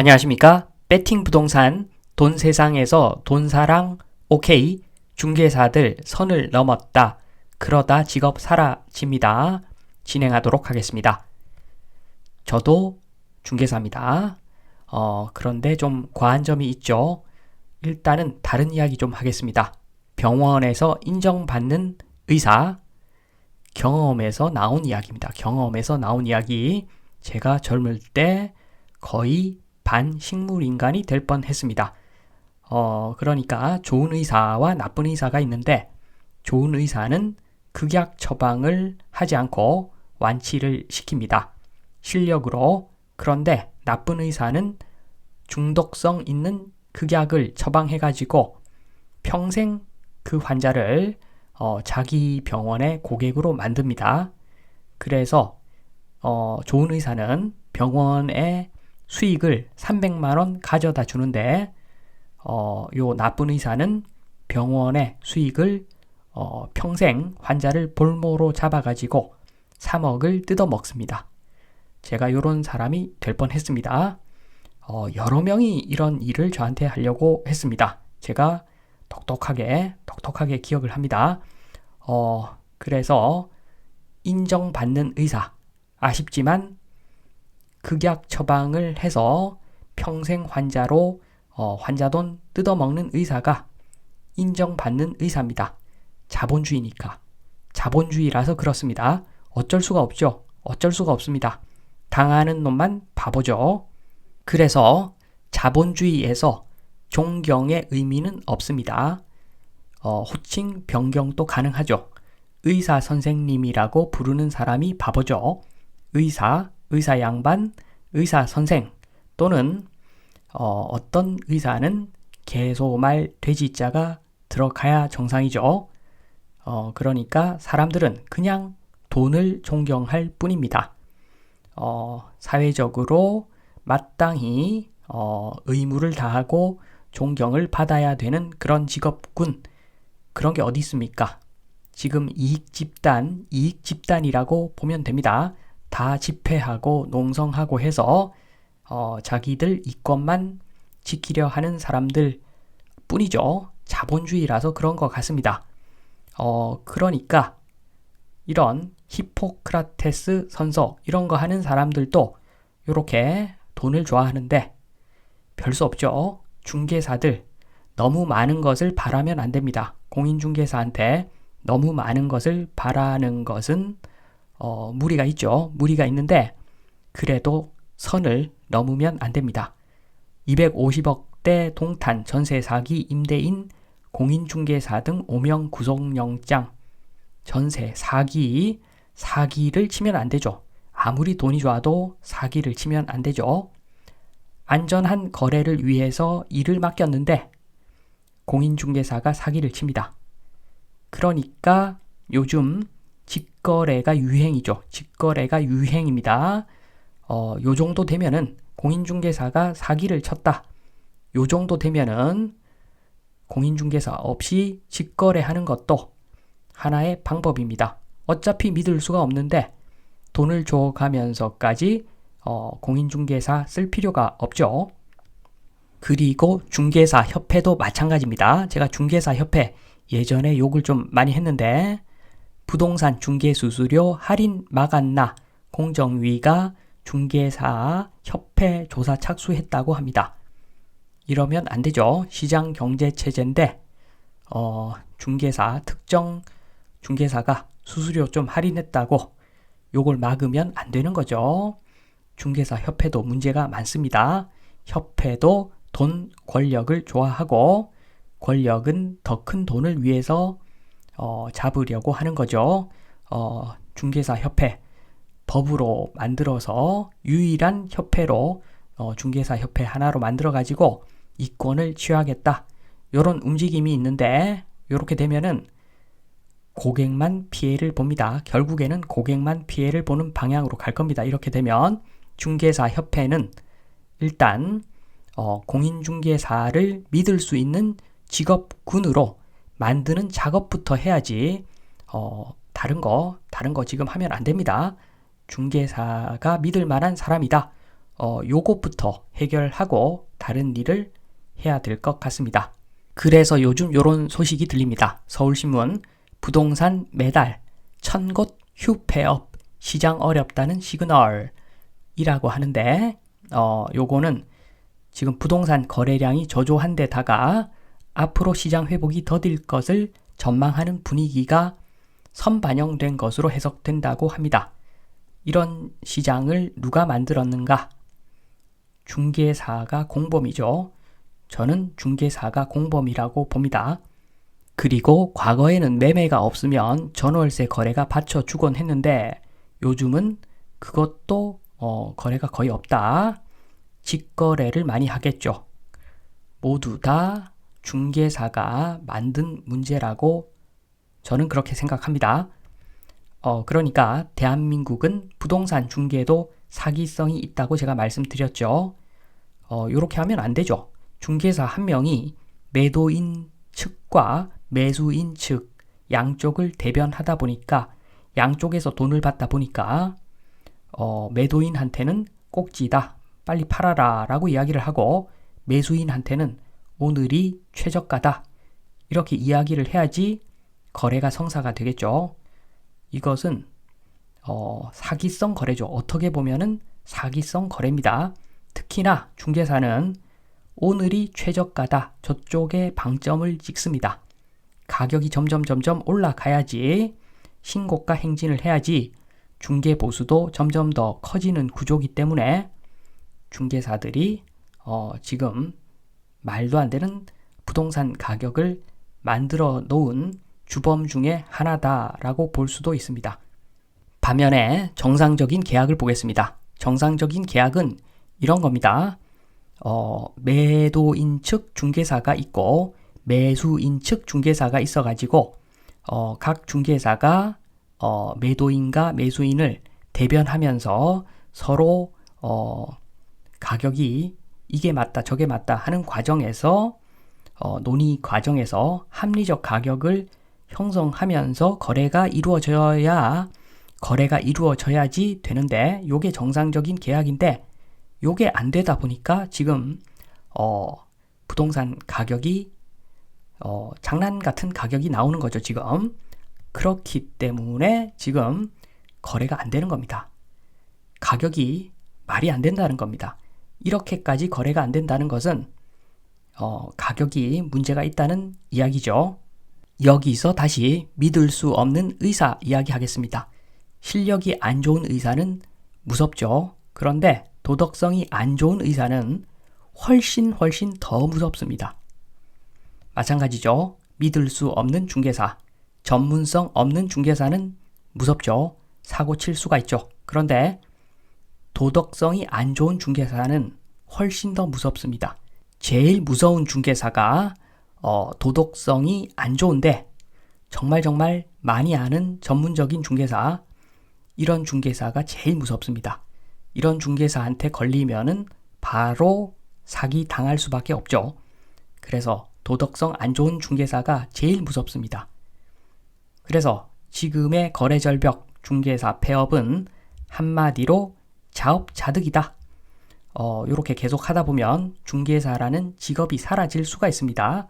안녕하십니까? 배팅 부동산 돈 세상에서 돈사랑 오케이 중개사들 선을 넘었다. 그러다 직업 사라집니다. 진행하도록 하겠습니다. 저도 중개사입니다. 그런데 좀 과한 점이 있죠. 일단은 다른 이야기 좀 하겠습니다. 병원에서 인정받는 의사, 경험에서 나온 이야기입니다. 경험에서 나온 이야기. 제가 젊을 때 거의 반식물인간이 될 뻔했습니다. 그러니까 좋은 의사와 나쁜 의사가 있는데 좋은 의사는 극약 처방을 하지 않고 완치를 시킵니다. 실력으로. 그런데 나쁜 의사는 중독성 있는 극약을 처방해가지고 평생 그 환자를 자기 병원의 고객으로 만듭니다. 그래서 좋은 의사는 병원에 수익을 300만 원 가져다 주는데 요 나쁜 의사는 병원의 수익을 평생 환자를 볼모로 잡아가지고 3억을 뜯어먹습니다. 제가 요런 사람이 될 뻔했습니다. 여러 명이 이런 일을 저한테 하려고 했습니다. 제가 똑똑하게 기억을 합니다. 그래서 인정받는 의사, 아쉽지만 극약 처방을 해서 평생 환자로 환자 돈 뜯어먹는 의사가 인정받는 의사입니다. 자본주의니까. 자본주의라서 그렇습니다. 어쩔 수가 없죠. 어쩔 수가 없습니다. 당하는 놈만 바보죠. 그래서 자본주의에서 존경의 의미는 없습니다. 호칭 변경도 가능하죠. 의사 선생님이라고 부르는 사람이 바보죠. 의사 양반, 의사 선생 또는 어떤 의사는 개소말 돼지자가 들어가야 정상이죠. 그러니까 사람들은 그냥 돈을 존경할 뿐입니다. 사회적으로 마땅히 의무를 다하고 존경을 받아야 되는 그런 직업군, 그런 게 어디 있습니까? 지금 이익집단이라고 보면 됩니다. 다 집회하고 농성하고 해서 자기들 이권만 지키려 하는 사람들 뿐이죠. 자본주의라서 그런 것 같습니다. 그러니까 이런 히포크라테스 선서 이런 거 하는 사람들도 이렇게 돈을 좋아하는데 별 수 없죠. 중개사들 너무 많은 것을 바라면 안 됩니다. 공인중개사한테 너무 많은 것을 바라는 것은 무리가 있죠. 무리가 있는데 그래도 선을 넘으면 안 됩니다. 250억대 동탄 전세 사기 임대인 공인중개사 등 5명 구속영장 전세 사기를 치면 안 되죠. 아무리 돈이 좋아도 사기를 치면 안 되죠. 안전한 거래를 위해서 일을 맡겼는데 공인중개사가 사기를 칩니다. 그러니까 요즘 직거래가 유행이죠. 직거래가 유행입니다. 요 정도 되면은 공인중개사가 사기를 쳤다. 요 정도 되면은 공인중개사 없이 직거래하는 것도 하나의 방법입니다. 어차피 믿을 수가 없는데 돈을 줘가면서까지 공인중개사 쓸 필요가 없죠. 그리고 중개사협회도 마찬가지입니다. 제가 중개사협회 예전에 욕을 좀 많이 했는데 부동산 중개수수료 할인 막았나 공정위가 중개사협회 조사 착수했다고 합니다. 이러면 안 되죠. 시장 경제 체제인데 특정 중개사가 수수료 좀 할인했다고 요걸 막으면 안 되는 거죠. 중개사협회도 문제가 많습니다. 협회도 돈, 권력을 좋아하고 권력은 더 큰 돈을 위해서 잡으려고 하는 거죠. 중개사협회 법으로 만들어서 유일한 협회로 중개사협회 하나로 만들어가지고 이권을 취하겠다. 이런 움직임이 있는데 이렇게 되면은 고객만 피해를 봅니다. 결국에는 고객만 피해를 보는 방향으로 갈 겁니다. 이렇게 되면 중개사협회는 일단 공인중개사를 믿을 수 있는 직업군으로 만드는 작업부터 해야지 다른 거 지금 하면 안 됩니다. 중개사가 믿을 만한 사람이다. 요것부터 해결하고 다른 일을 해야 될 것 같습니다. 그래서 요즘 요런 소식이 들립니다. 서울신문 부동산 매달 1000곳 휴폐업 시장 어렵다는 시그널이라고 하는데 요거는 지금 부동산 거래량이 저조한 데다가 앞으로 시장 회복이 더딜 것을 전망하는 분위기가 선반영된 것으로 해석된다고 합니다. 이런 시장을 누가 만들었는가? 중개사가 공범이죠. 저는 중개사가 공범이라고 봅니다. 그리고 과거에는 매매가 없으면 전월세 거래가 받쳐주곤 했는데 요즘은 그것도 거래가 거의 없다. 직거래를 많이 하겠죠. 모두 다 중개사가 만든 문제라고 저는 그렇게 생각합니다. 그러니까 대한민국은 부동산 중개도 사기성이 있다고 제가 말씀드렸죠. 이렇게 하면 안 되죠. 중개사 한 명이 매도인 측과 매수인 측 양쪽을 대변하다 보니까 양쪽에서 돈을 받다 보니까 매도인한테는 꼭지다. 빨리 팔아라 라고 이야기를 하고 매수인한테는 오늘이 최저가다. 이렇게 이야기를 해야지 거래가 성사가 되겠죠. 이것은 사기성 거래죠. 어떻게 보면은 사기성 거래입니다. 특히나 중개사는 오늘이 최저가다. 저쪽에 방점을 찍습니다. 가격이 점점 올라가야지 신고가 행진을 해야지 중개 보수도 점점 더 커지는 구조이기 때문에 중개사들이 지금 말도 안 되는 부동산 가격을 만들어 놓은 주범 중에 하나다라고 볼 수도 있습니다. 반면에 정상적인 계약을 보겠습니다. 정상적인 계약은 이런 겁니다. 매도인 측 중개사가 있고 매수인 측 중개사가 있어가지고 각 중개사가 매도인과 매수인을 대변하면서 서로 가격이 이게 맞다 저게 맞다 하는 과정에서 논의 과정에서 합리적 가격을 형성하면서 거래가 이루어져야지 되는데 요게 정상적인 계약인데 요게 안 되다 보니까 지금 부동산 가격이 장난 같은 가격이 나오는 거죠. 지금 그렇기 때문에 지금 거래가 안 되는 겁니다. 가격이 말이 안 된다는 겁니다. 이렇게까지 거래가 안 된다는 것은 가격이 문제가 있다는 이야기죠. 여기서 다시 믿을 수 없는 의사 이야기하겠습니다. 실력이 안 좋은 의사는 무섭죠. 그런데 도덕성이 안 좋은 의사는 훨씬 더 무섭습니다. 마찬가지죠. 믿을 수 없는 중개사, 전문성 없는 중개사는 무섭죠. 사고 칠 수가 있죠. 그런데 도덕성이 안 좋은 중개사는 훨씬 더 무섭습니다. 제일 무서운 중개사가 도덕성이 안 좋은데 정말 많이 아는 전문적인 중개사, 이런 중개사가 제일 무섭습니다. 이런 중개사한테 걸리면은 바로 사기 당할 수밖에 없죠. 그래서 도덕성 안 좋은 중개사가 제일 무섭습니다. 그래서 지금의 거래절벽 중개사 폐업은 한마디로 자업자득이다. 이렇게 계속 하다 보면 중개사라는 직업이 사라질 수가 있습니다.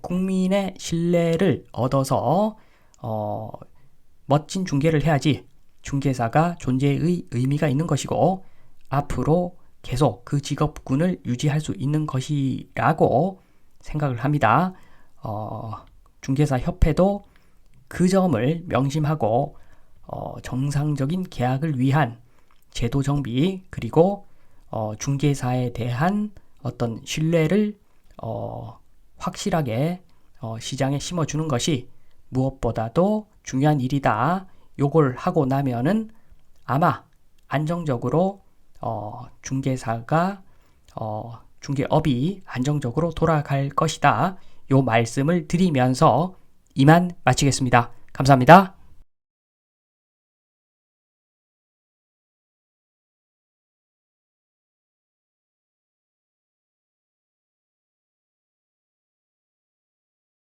국민의 신뢰를 얻어서 멋진 중개를 해야지 중개사가 존재의 의미가 있는 것이고 앞으로 계속 그 직업군을 유지할 수 있는 것이라고 생각을 합니다. 중개사 협회도 그 점을 명심하고 정상적인 계약을 위한 제도 정비 그리고 중개사에 대한 어떤 신뢰를 확실하게 시장에 심어주는 것이 무엇보다도 중요한 일이다. 요걸 하고 나면은 아마 안정적으로 중개사가 중개업이 안정적으로 돌아갈 것이다. 요 말씀을 드리면서 이만 마치겠습니다. 감사합니다.